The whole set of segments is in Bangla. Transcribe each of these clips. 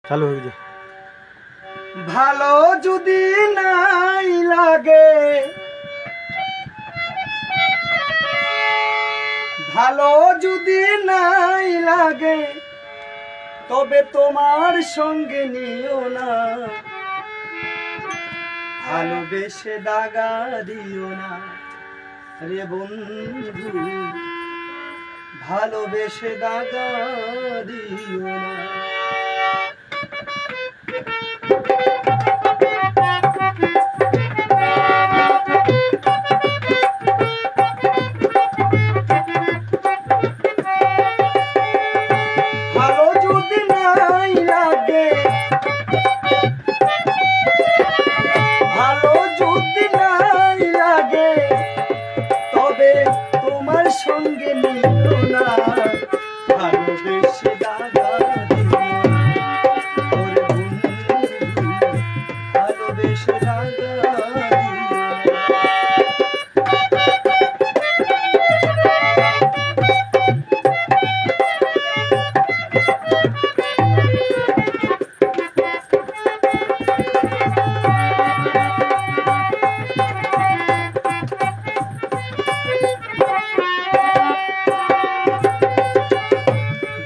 চালু হয়ে যায়। ভালো যদি নাই লাগে, ভালো যদি নাই লাগে, তবে তোমার সঙ্গে নিও না, ভালোবেসে দাগা দিও না রে বন্ধু, ভালোবেসে দাগা দিও না। ভালো যদি নাই লাগে, ভালো যদি নাই লাগে, তবে তোমার সঙ্গে নিও না, ভালোবেসে দাগা দিও না ওরে বন্ধু, ভালোবেসে দাগা দিও না।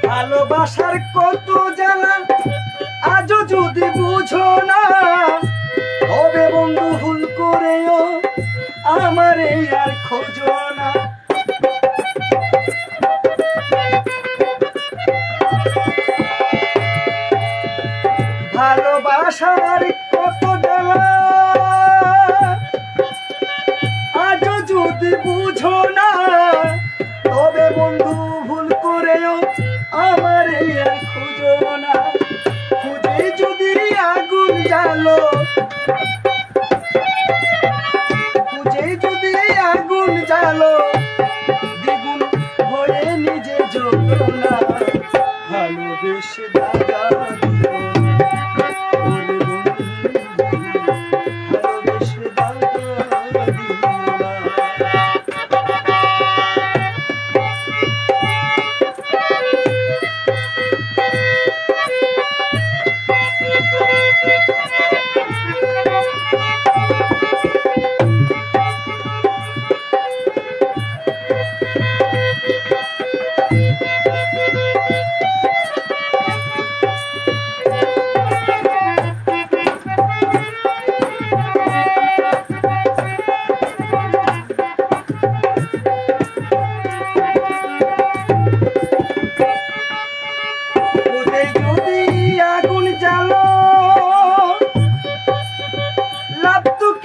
ভালোবাসার কত জ্বালা আজও যদি বুঝো না, তবে বন্ধু ভুল করেও আমারে আর খোঁজো না। ভালোবাসার কত জ্বালা আজও যদি বুঝো না, তবে বন্ধু ভুল করেও আমারে আর খুঁজো না। খুঁজে যদি আগুন জ্বালো, খুঁজে যদি আগুন জ্বালো, দ্বিগুণ হয়ে নিজে জ্বলো না, ভালোবেসে দাগা দিও না ওরে বন্ধু, ভালোবেসে দাগা দিও না।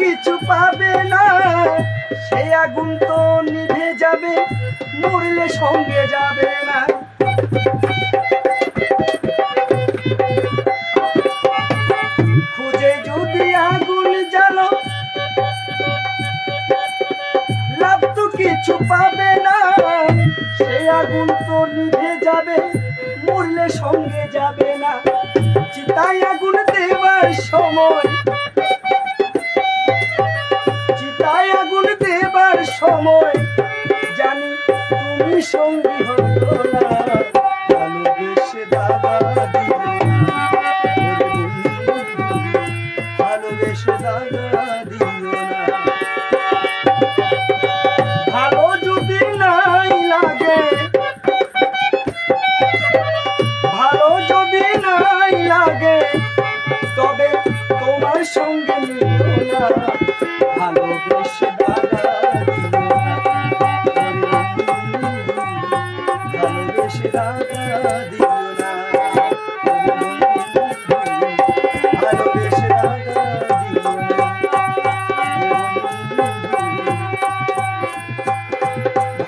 কিছু পাবে না, সেই আগুন তো নিভে যাবে, মরলে সঙ্গে যাবে না। খুঁজে যদি আগুন জ্বালো, লাভ তো কিছু পাবে না, সেই আগুন তো নিভে যাবে, মরলে সঙ্গে যাবে না। চিতায় আগুন দেবার সময়, আগুন দেবার সময় জানি তুমি সঙ্গী হতো না, ভালোবেসে দাগা দিও না ভালোবেসে দাগা দিও না। ভালো যদি নাই লাগে, ভালো যদি নাই লাগে, তবে তোমার সঙ্গে নিও না, ভালোবেসে দাগা দিও না ভালোবেসে দাগা দিও না, ভালোবেসে দাগা দিও না,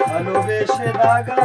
ভালোবেসে দাগা